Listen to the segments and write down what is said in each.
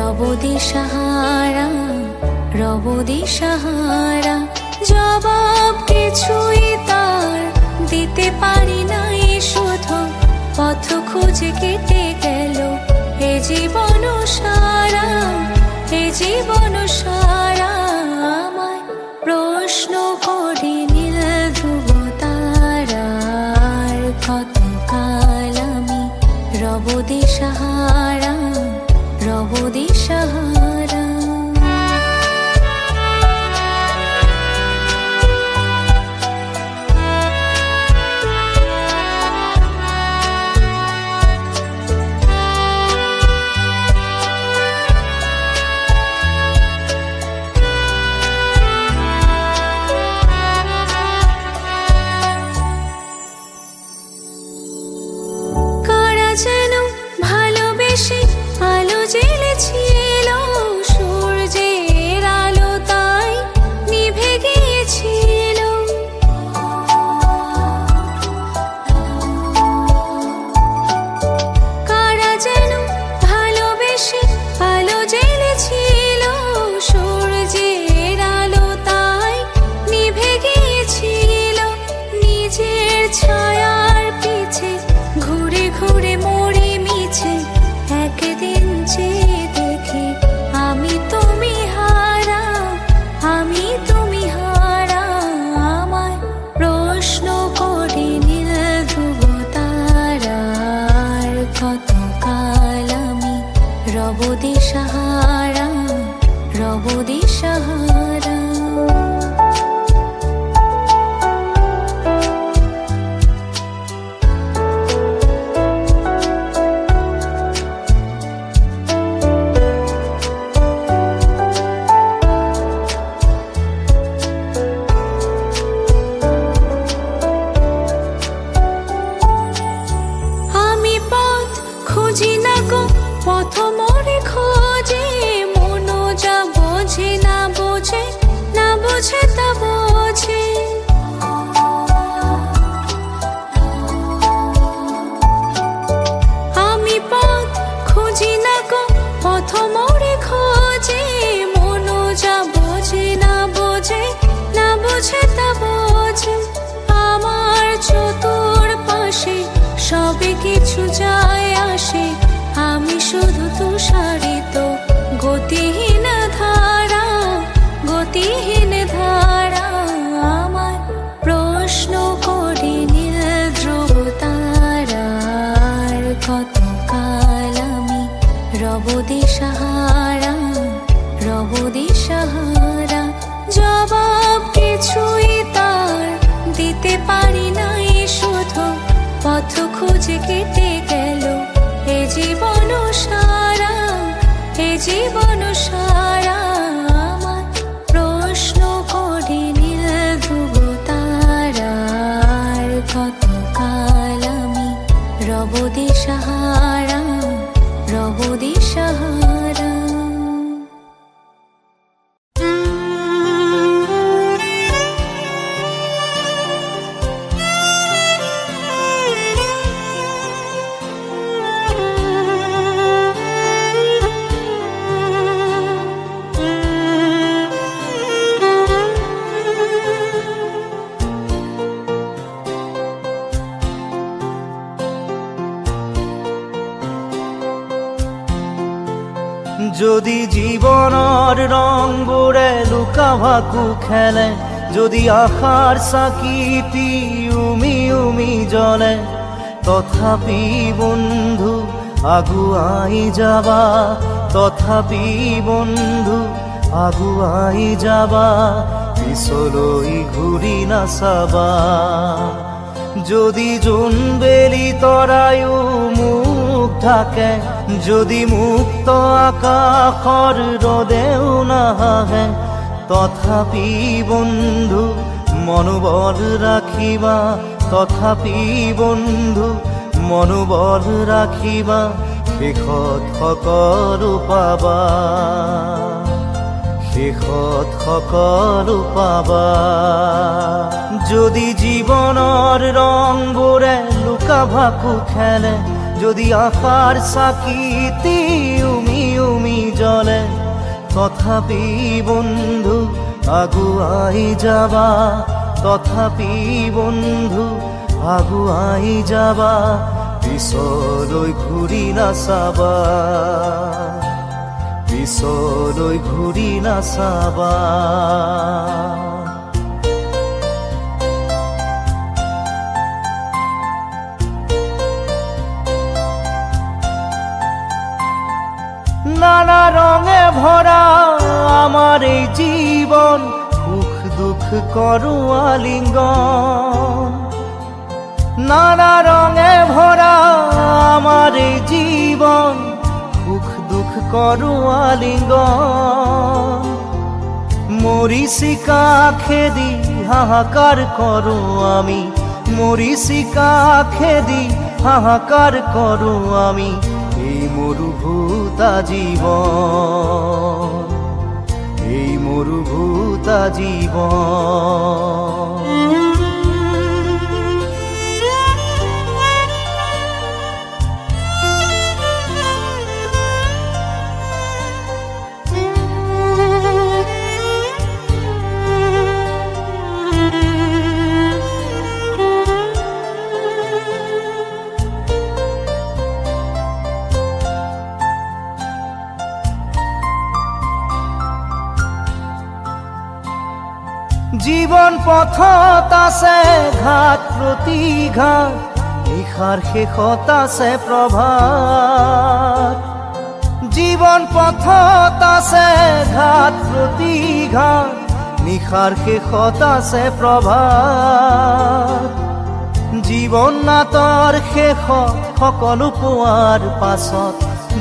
রব দিশাহারা, রব দিশাহারা। জবাব কিছুই তার দিতে পারি নাই, শুধু পথ খুঁজে কেটে গেল এ জীবন সারা, এ জীবন সারা। আমায় প্রশ্ন করি নীল ধ্রুব তারার, কতকাল আমি রব দিশাহারা, রব দিশাহারা। যদি জীবনের রং বুড়ে লুকা ভাকু খেলে, যদি আখার সাকিতি উমি উমি জলে, তথাপি বন্ধু আগুয়াই যাবা, তথাপি বন্ধু আগুয়াই যাবা, পিছলৈ ঘূৰি নাচাবা। যদি জোনবেলি তৰায়ো মুখ ঢাকে, যদি মুক্ত আকাশৰ ৰদেও নাহে, তথাপি বন্ধু মনোবল ৰাখিবা, তথাপি বন্ধু মনোবল ৰাখিবা, শেষত সকলো পাবা, শেষত সকলো পাবা। যদি জীবনৰ ৰংবোৰে লুকা ভাকু খেলে, যদি আশাৰ চাকিতি উমি উমি জলে তথাপি বন্ধু আগুৱাই যাবা তথাপি বন্ধু আগুৱাই যাবা পিছলৈ ঘূৰি নাচাবা পিছলৈ ঘূৰি নাচাবা নানা রঙে ভরা আমার এই জীবন সুখ দুঃখ করু আলিঙ্গন নানা রঙে ভরা আমার এই জীবন সুখ দুঃখ করু আলিঙ্গন মরিচিকা খেদি হাহাকার করু আমি মরিচিকা খেদি হাহাকার করু আমি এই মরুভূতা জীবন এই মরুভূতা জীবন জীবন পথত আছে ঘাট প্ৰতিঘাট নিশাৰ শেষত আছে প্ৰভাত জীবন পথত আছে ঘাট প্ৰতিঘাট নিশাৰ শেষত আছে প্ৰভাত জীবন নাটৰ শেষত সকলো পোৱাৰ পাছত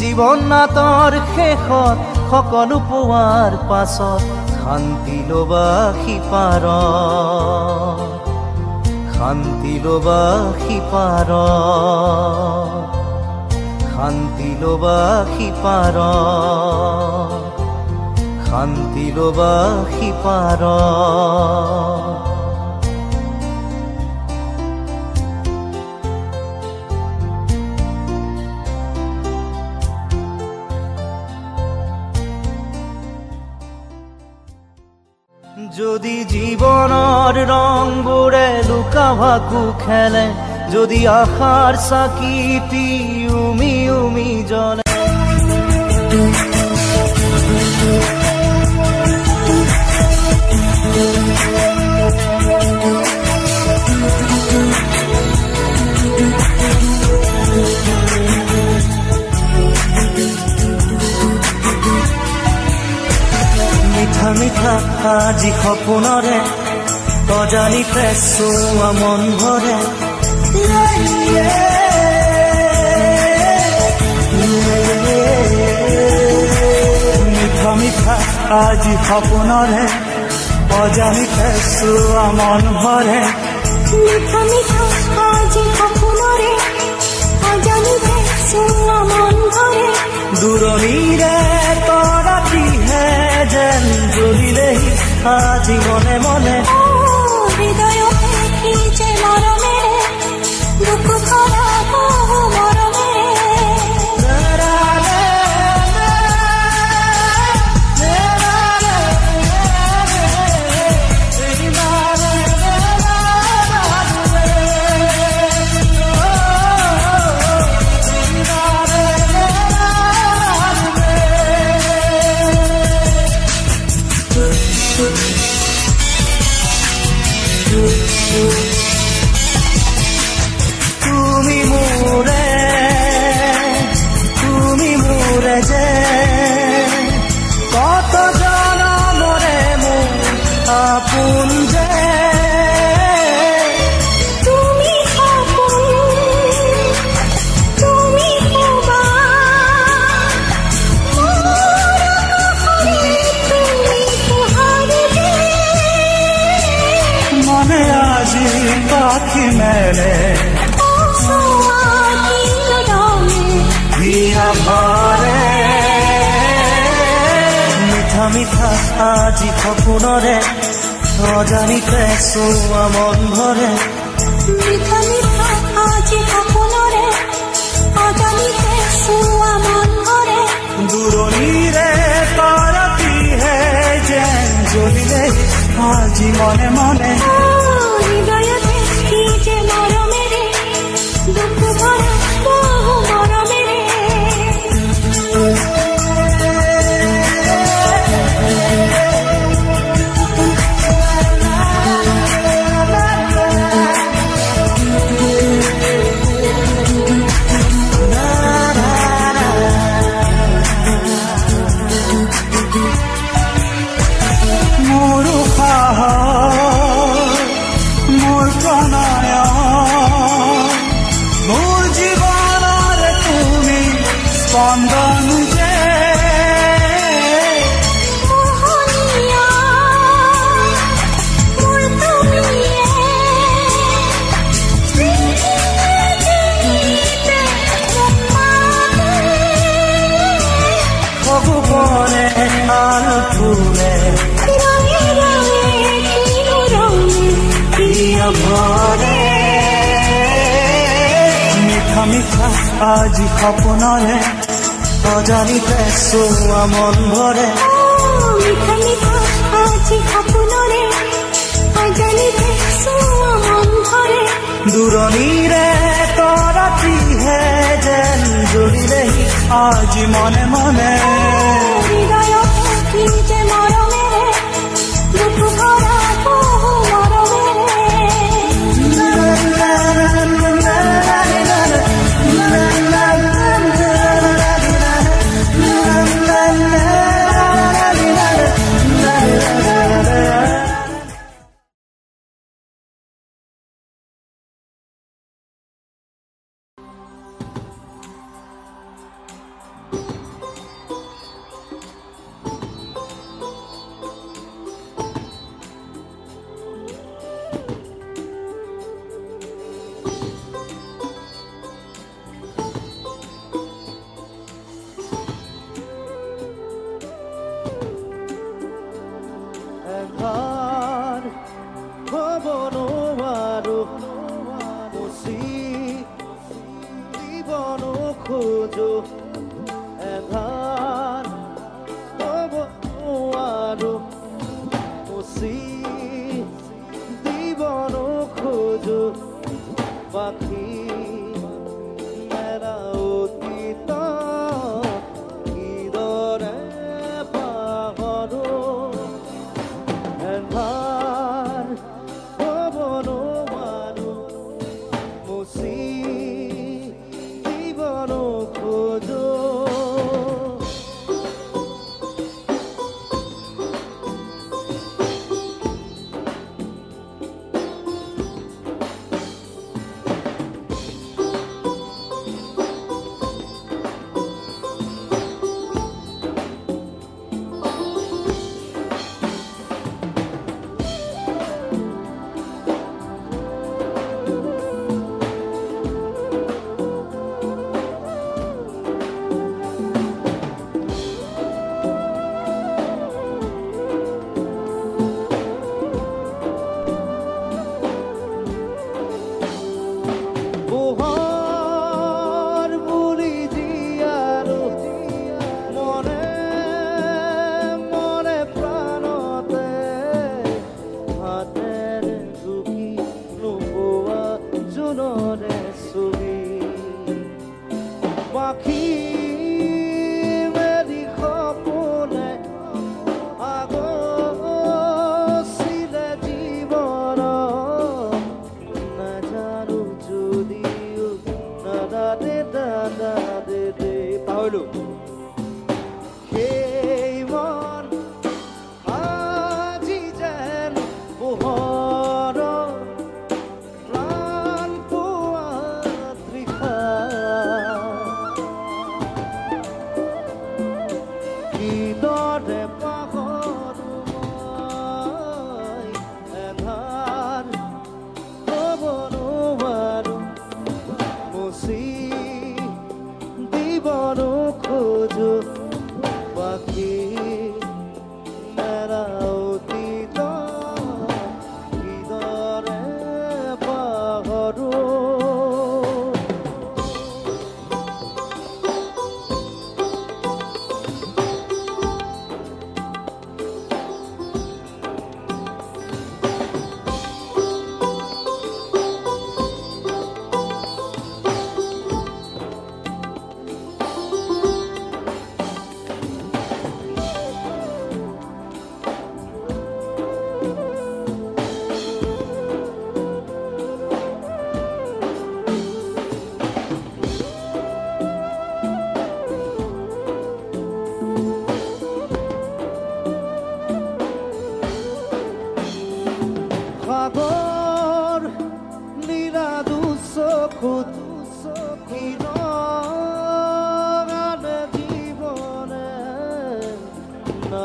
জীবন নাটৰ শেষত সকলো পোৱাৰ পাছত শান্তি লবা সিপাৰ শান্তি লবা সিপাৰ শান্তি লবা সিপাৰ শান্তি লবা সিপাৰ যদি জীবনৰ ৰংবোৰে লুকা ভাকু খেলে যদি আশাৰ চাকিটি উমি উমি জ্বলে মিঠা মিঠা আজি সপোনৰে অজানিতে চোৱা মন ভৰে মিঠা মিঠা আজি সপোনৰে অজানিতে চোৱা মন ভৰে মিঠা মিঠা আজি সপোনৰে অজানিতে চোৱা মন ভৰে দূৰণিৰে তৰাটিহে যেন জ্বলিলেহি আজি মনে মনে হৃদয়তে কি যে মৰমেৰে দুখ ভৰা বহু মৰমেৰে তুমি মোৰে যে কত জনমৰে মোৰ আপোন যে তুমি সপোন তুমি শোভা মোৰ আকাশৰে তুমি পোহৰ যে মনে আজি পাখি মেলে মিঠা মিঠা আজি সপোনৰে অজানিতে চোৱা মন ভৰে মিঠা মিঠা আজি সপোনৰে অজানিতে চোৱা মন ভৰে দূৰণিৰ আজি মনে মনে হৃদয়তে কি যে মৰমেৰে দুঃখ ভৰা বহু মৰমেৰে মিঠা মিঠা আজি সপোনৰে অজানিতে চোৱা মন ভৰে মিঠা মিঠা আজি সপোনৰে অজানিতে চোৱা মন ভৰে দূৰণিৰে তৰাতিহে যেন জুৰিলেহি আজি মনে মনে হৃদয়তে কি যে মৰমেৰে দুখ ভৰা বহু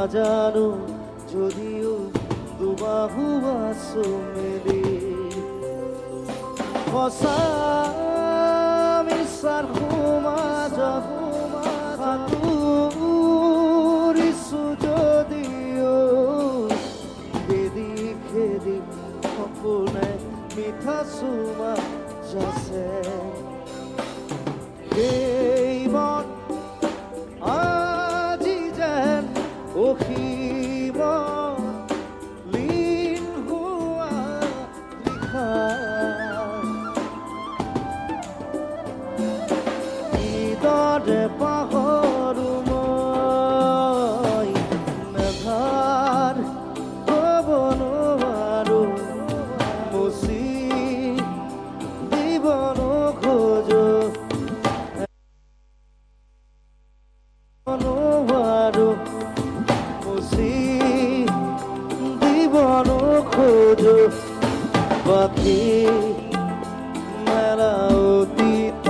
নাজানো যদিও দুবাহু আছো মেলি সঁচা মিছাৰ সমাজত সাঁতুৰিছো যদিও বেদি খেদি সপোনে মিঠা চুমা যাছে এইমন আজি যেন অসীম লীন হোৱা লিখা কিদৰে পাহৰো মই মেঘাৰ ক'ব নোৱাৰো মুচি দিব নোখোজো নোৱাৰো মুচি দিব নোখোজো বাকী মেলা অতীত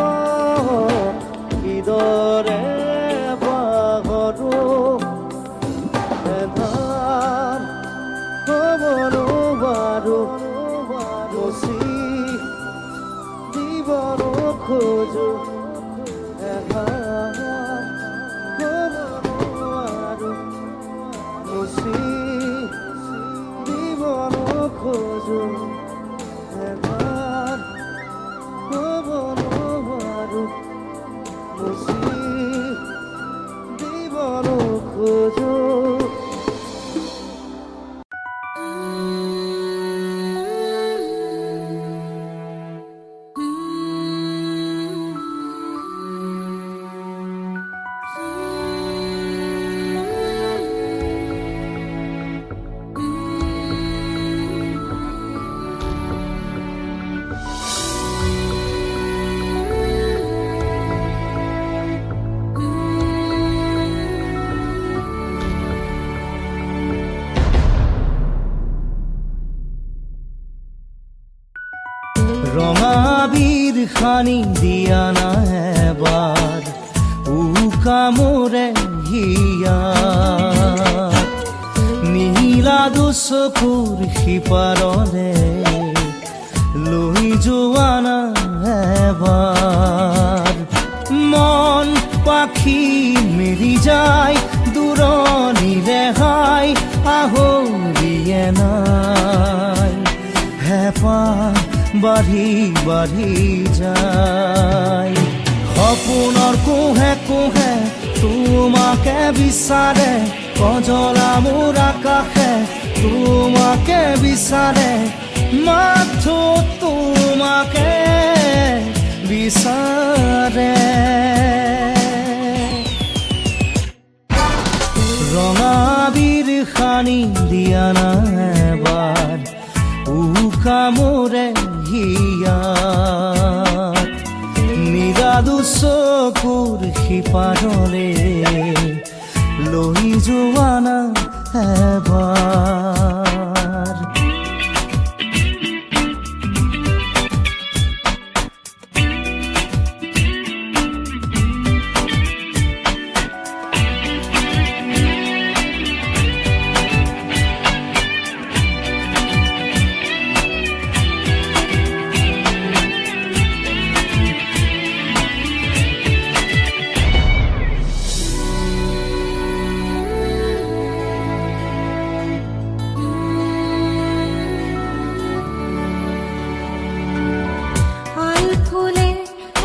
কিদৰে পাহৰো এধাৰ হ'ব নোৱাৰো মুচি দিব নোখোজো এধাৰ হ'ব নোৱাৰো মুচি দিব নোখোজো এধাৰ হ'ব নোৱাৰো মুচি দিব নোখোজো ৰঙাবীৰ খানি দিয়া না এবাৰ উকামৰে হিয়াত নীলা দুচকুৰ সিপাৰলে লৈ যোৱা না এবাৰ মন পাখি মেলি যায় দূৰণি ৰেহাই আহৰিয়ে নাই হেঁপাহ বাঢ়ি বাঢ়ি যায় সপোনৰ কোহে কোহে তোমাকে বিচাৰে কজলা মোৰ আকাশে তোমাকে বিচাৰে মাথো তোমাকে বিচাৰে ৰঙাবীৰ খানি দিয়া না এবাৰ উকামৰে হিয়াত নীলা দুচকুৰ সিপাৰলে লৈ যোৱা না এবাৰ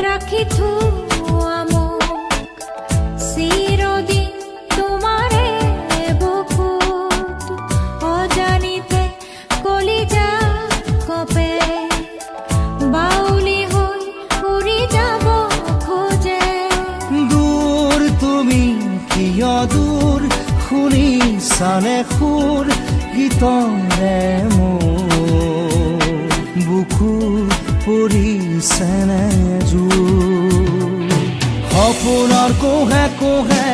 ৰাখি থোৱা মোক চিৰদিন তোমাৰে বুকুত অজানিতে কলিজা কপে বাউলি হৈ উৰি যাব খোজে দূৰ তুমি কিয় দূৰ শুনিছানে সুৰ গীতৰে মোৰ বুকু পৰিছেনে সপোনৰ কোহে কোহে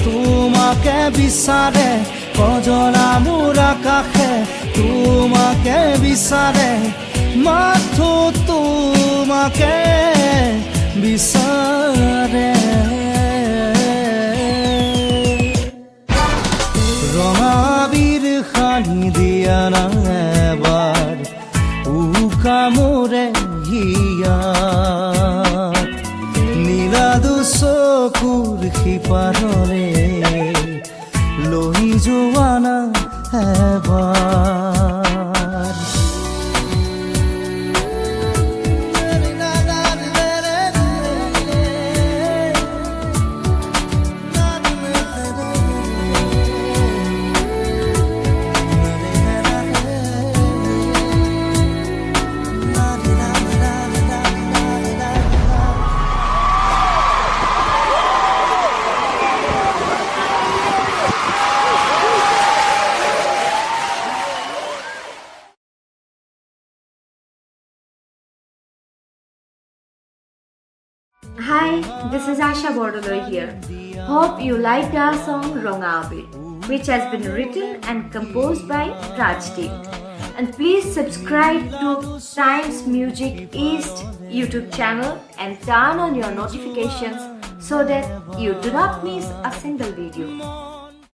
তোমাকে বিচাৰে কজলা মোৰ আকাশে তোমাকে বিচাৰে মাথো তোমাকে বিচাৰে লই জোয়ানা এবার Hi, this is Asha Bordoloi here. Hope you liked our song Rongabe, which has been written and composed by Rajdeep. And please subscribe to Times Music East YouTube channel and turn on your notifications so that you do not miss a single video.